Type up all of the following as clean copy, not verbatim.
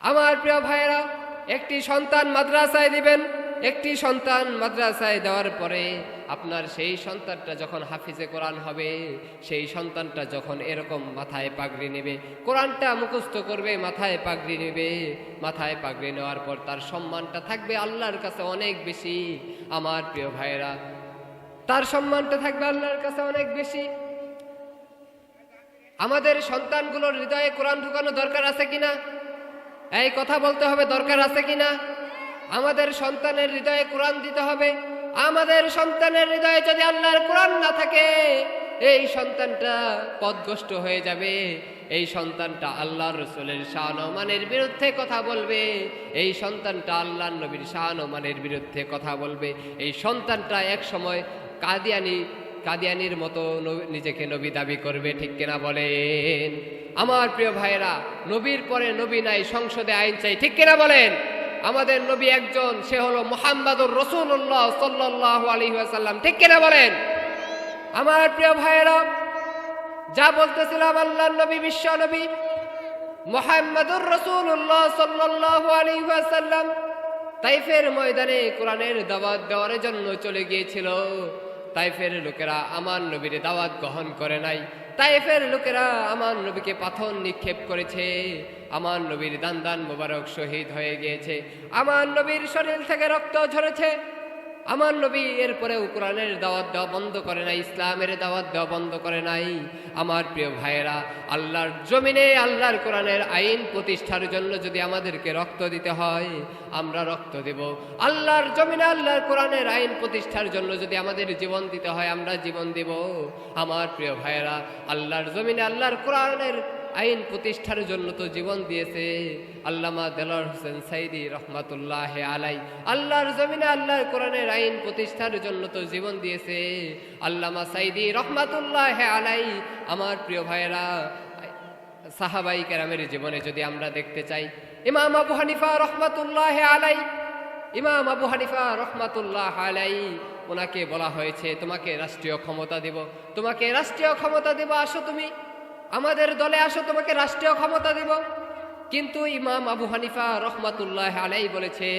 আমার প্রিয় ভাইয়েরা, একটি সন্তান মাদ্রাসায় দিবেন, একটি সন্তান মাদ্রাসায় দেওয়ার পরে আপনার সেই সন্তানটা যখন হাফিজে কোরআন হবে, সেই সন্তানটা যখন এরকম মাথায় পাগড়ি নেবে, কোরআনটা মুখস্থ করবে, মাথায় পাগড়ি নেবে, মাথায় পাগড়ি নেওয়ার পর তার সম্মানটা থাকবে আল্লাহর কাছে অনেক বেশি। আমার প্রিয় ভাইয়েরা, তার সম্মানটা থাকবে আল্লাহর কাছে অনেক বেশি। আমাদের সন্তানগুলোর হৃদয়ে কোরআন ঢুকানো দরকার আছে কিনা? এই কথা বলতে হবে, দরকার আছে কিনা? আমাদের সন্তানের হৃদয়ে কোরআন দিতে হবে। আমাদের সন্তানের হৃদয়ে যদি আল্লাহর কোরআন না থাকে, এই সন্তানটা পথভ্রষ্ট হয়ে যাবে। এই সন্তানটা আল্লাহর রাসূলের শান ও মানের বিরুদ্ধে কথা বলবে। এই সন্তানটা আল্লাহর নবীর শান ও মানের বিরুদ্ধে কথা বলবে। এই সন্তানটা এক সময় কাদিয়ানির মতো নিজেকে নবী দাবি করবে, ঠিক কিনা বলেন? আমার প্রিয় ভাইয়েরা, নবীর পরে নবী নাই, সংসদে আইন চাই, ঠিক কিনা বলেন? আমাদের নবী একজন, সে হলো মুহাম্মাদুর রাসূলুল্লাহ সাল্লাল্লাহু আলাইহি ওয়াসাল্লাম, ঠিক কিনা বলেন? আমার প্রিয় ভাইয়েরা, যা বলতেছিলাম, আল্লাহর নবী, বিশ্ব নবী মুহাম্মাদুর রাসূলুল্লাহ সাল্লাল্লাহু আলাইহি ওয়াসাল্লাম তাইফের ময়দানে কোরআনের দাওয়াত দেওয়ার জন্য চলে গিয়েছিল। তাইফের লোকেরা আমার নবীর দাওয়াত গ্রহণ করে নাই। তাইফের লোকেরা আমার নবীকে পাথর নিক্ষেপ করেছে। আমার নবীর দান দান মোবারক শহীদ হয়ে গিয়েছে। আমার নবীর শরীর থেকে রক্ত ঝরেছে। আমার নবী এরপরেও কোরআনের দাওয়াত দেওয়া বন্ধ করে নাই, ইসলামের দাওয়াত দেওয়া বন্ধ করে নাই। আমার প্রিয় ভাইয়েরা, আল্লাহর জমিনে আল্লাহর কোরআনের আইন প্রতিষ্ঠার জন্য যদি আমাদেরকে রক্ত দিতে হয়, আমরা রক্ত দেব। আল্লাহর জমিনে আল্লাহর কোরআনের আইন প্রতিষ্ঠার জন্য যদি আমাদের জীবন দিতে হয়, আমরা জীবন দেব। আমার প্রিয় ভাইয়েরা, আল্লাহর জমিনে আল্লাহর কোরআনের আইন প্রতিষ্ঠার জন্য তো জীবন দিয়েছে আল্লামা দেলোয়ার হোসেন সাইদি রহমাতুল্লাহ আলাই। আল্লাহর জমিনে আল্লাহর কোরআনের আইন প্রতিষ্ঠার জন্য তো জীবন দিয়েছে আল্লামা সাইদি রহমাতুল্লাহ আলাই। আমার প্রিয় ভাইয়েরা, সাহাবাই কেরামের জীবনে যদি আমরা দেখতে চাই, ইমাম আবু হানিফা রহমাতুল্লাহ আলাই, ইমাম আবু হানিফা রহমাতুল্লাহ আলাই, ওনাকে বলা হয়েছে, তোমাকে রাষ্ট্রীয় ক্ষমতা দিব, তোমাকে রাষ্ট্রীয় ক্ষমতা দিব, আসো তুমি আমাদের দলে আসো, তোমাকে রাষ্ট্রীয় ক্ষমতা দিব। কিন্তু ইমাম আবু হানিফা রহমাতুল্লাহ আলাই বলেছে,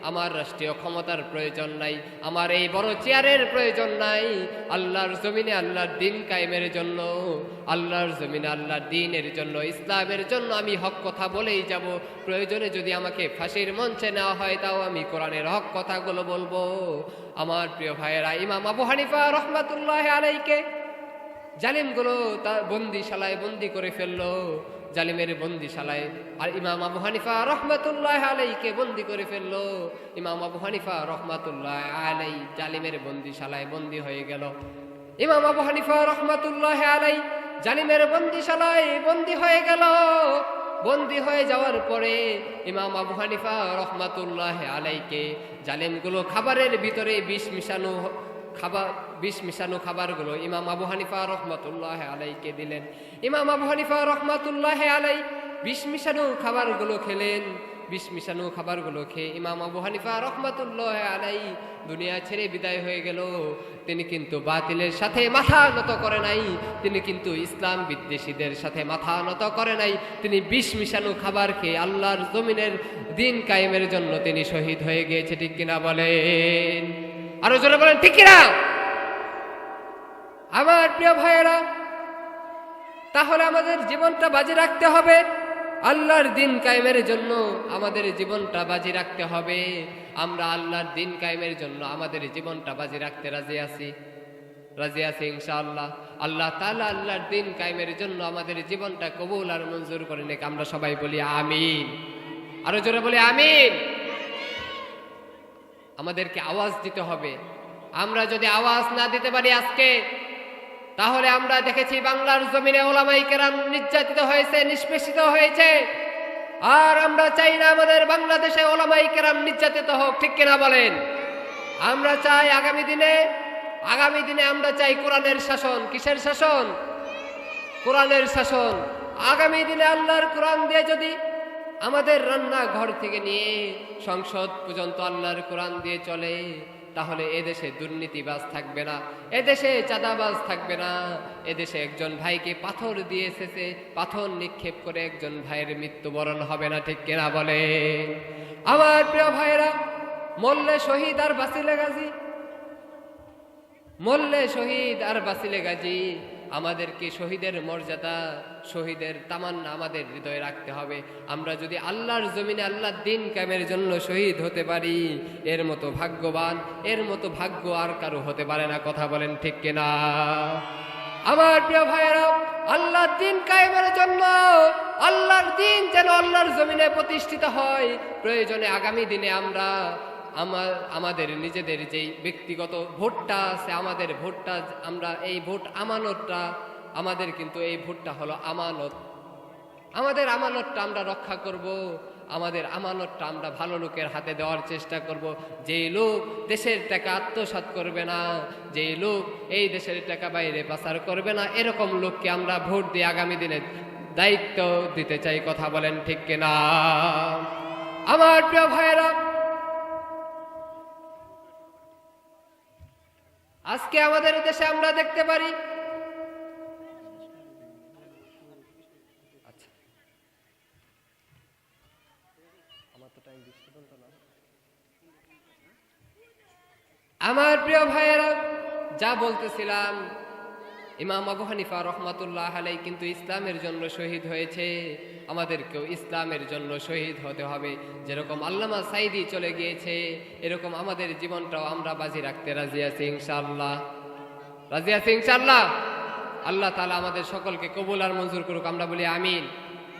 আমার রাষ্ট্রীয় ক্ষমতার প্রয়োজন নাই, আমার এই বড় চেয়ারের প্রয়োজন নাই। আল্লাহর জমিনে আল্লাহর দ্বীন কায়েমের জন্য, আল্লাহর জমিনে আল্লাহর দ্বীনের জন্য, ইসলামের জন্য আমি হক কথা বলেই যাব। প্রয়োজনে যদি আমাকে ফাঁসির মঞ্চে নেওয়া হয়, তাও আমি কোরআনের হক কথাগুলো বলবো। আমার প্রিয় ভাইয়েরা, ইমাম আবু হানিফা রহমাতুল্লাহ আলাইকে জালিমগুলো তার বন্দিশালায় বন্দি করে ফেললো, জালিমের বন্দিশালায়। আর ইমাম আবু হানিফা রহমাতুল্লাহ আলাইকে বন্দি করে ফেললো। ইমাম আবু হানিফা রহমাতুল্লাহ আলাই জালিমের বন্দিশালায় বন্দি হয়ে গেল। ইমাম আবু হানিফা রহমাতুল্লাহ আলাই জালিমের বন্দিশালায় বন্দি হয়ে গেল। বন্দি হয়ে যাওয়ার পরে ইমাম আবু হানিফা রহমাতুল্লাহ আলাইকে জালিমগুলো খাবারের ভিতরে বিষ মিশানো খাবারগুলো ইমাম আবু হানিফা রহমাতুল্লাহ আলাইকে দিলেন। ইমাম আবু হানিফা রহমাতুল্লাহ আলাই বিষ মিশানো খাবারগুলো খেলেন। বিষ মিশানো খাবারগুলো খেয়ে ইমাম আবু হানিফা রহমাতুল্লাহ আলাই দুনিয়া ছেড়ে বিদায় হয়ে গেল। তিনি কিন্তু বাতিলের সাথে মাথা নত করে নাই, তিনি কিন্তু ইসলাম বিদ্বেষীদের সাথে মাথা নত করে নাই। তিনি বিষ মিশানো খাবার খেয়ে আল্লাহর জমিনের দ্বীন কায়েমের জন্য তিনি শহীদ হয়ে গিয়েছে, ঠিক কিনা বলেন? আরো জোরে বলেন, ঠিক কিনা? আমার প্রিয় ভাইয়েরা, তাহলে আমাদের জীবনটা বাজি রাখতে হবে আল্লাহর দ্বীন কায়েমের জন্য, আমাদের জীবনটা বাজি রাখতে হবে। আমরা আল্লাহর দ্বীন কায়েমের জন্য আমাদের জীবনটা বাজি রাখতে রাজি আছি, রাজি আছি ইনশাআল্লাহ। আল্লাহ তাআলা আল্লাহর দ্বীন কায়েমের জন্য আমাদের জীবনটা কবুল আর মঞ্জুর করে নেক। আমরা সবাই বলি আমিন। আরো জোরে বলি আমিন। আমাদেরকে আওয়াজ দিতে হবে। আমরা যদি আওয়াজ না দিতে পারি আজকে, তাহলে আমরা দেখেছি বাংলার জমিনে ওলামায়ে কেরাম নির্যাতিত হয়েছে, নিষ্পেষিত হয়েছে। আর আমরা চাই না আমাদের বাংলাদেশে ওলামায়ে কেরাম নির্যাতিত হোক, ঠিক কিনা বলেন? আমরা চাই আগামী দিনে আমরা চাই কোরআনের শাসন। কিসের শাসন? কোরআনের শাসন। আগামী দিনে আল্লাহর কোরআন দিয়ে যদি আমাদের রান্না ঘর থেকে নিয়ে সংসদ পর্যন্ত আল্লাহর কোরআন দিয়ে চলে, তাহলে এদেশে দুর্নীতিবাজ থাকবে না, এদেশে চাঁদাবাজ থাকবে না, এদেশে একজন ভাইকে পাথর দিয়ে শেষে পাথর নিক্ষেপ করে একজন ভাইয়ের মৃত্যুবরণ হবে না, ঠিক কিনা বলে? আমার প্রিয় ভাইরা, মরলে শহীদ আর বাঁচিলে গাজী, মরলে শহীদ আর বাঁচিলে গাজী। আমাদেরকে শহীদের মর্যাদা, শহীদের তামান্না আমাদের হৃদয়ে রাখতে হবে। আমরা যদি আল্লাহর জমিনে আল্লাহর দিন কায়েমের জন্য শহীদ হতে পারি, এর মতো ভাগ্যবান, এর মতো ভাগ্য আর কারো হতে পারে না। কথা বলেন ঠিক কিনা? আমার প্রিয় ভাইয়েরা, আল্লাহর দিন কায়েমের জন্য, আল্লাহর দিন যেন আল্লাহর জমিনে প্রতিষ্ঠিত হয়, প্রয়োজনে আগামী দিনে আমরা আমাদের নিজেদের যেই ব্যক্তিগত ভোটটা আছে, আমাদের ভোটটা, আমরা এই ভোট আমানতটা, আমাদের কিন্তু এই ভোটটা হলো আমানত। আমাদের আমানতটা আমরা রক্ষা করব, আমাদের আমানতটা আমরা ভালো লোকের হাতে দেওয়ার চেষ্টা করব। যেই লোক দেশের টাকা আত্মসাৎ করবে না, যেই লোক এই দেশের টাকা বাইরে পাচার করবে না, এরকম লোককে আমরা ভোট দিয়ে আগামী দিনে দায়িত্ব দিতে চাই। কথা বলেন ঠিক কিনা? আমার প্রিয় ভাইয়েরা, আজকে আমাদের দেশে আমরা দেখতে পারি, আমার প্রিয় ভাইয়েরা, যা বলতেছিলাম, ইমাম আবু হানিফা রহমাতুল্লাহ আলাই কিন্তু ইসলামের জন্য শহীদ হয়েছে। আমাদেরকেও ইসলামের জন্য শহীদ হতে হবে। যেরকম আল্লামা সাইদি চলে গিয়েছে, এরকম আমাদের জীবনটাও আমরা বাজি রাখতে রাজি আছি ইনশাআল্লাহ। রাজি আছি ইনশাআল্লাহ। আল্লাহ তাআলা আমাদের সকলকে কবুল আর মঞ্জুর করুক। আমরা বলি আমিন।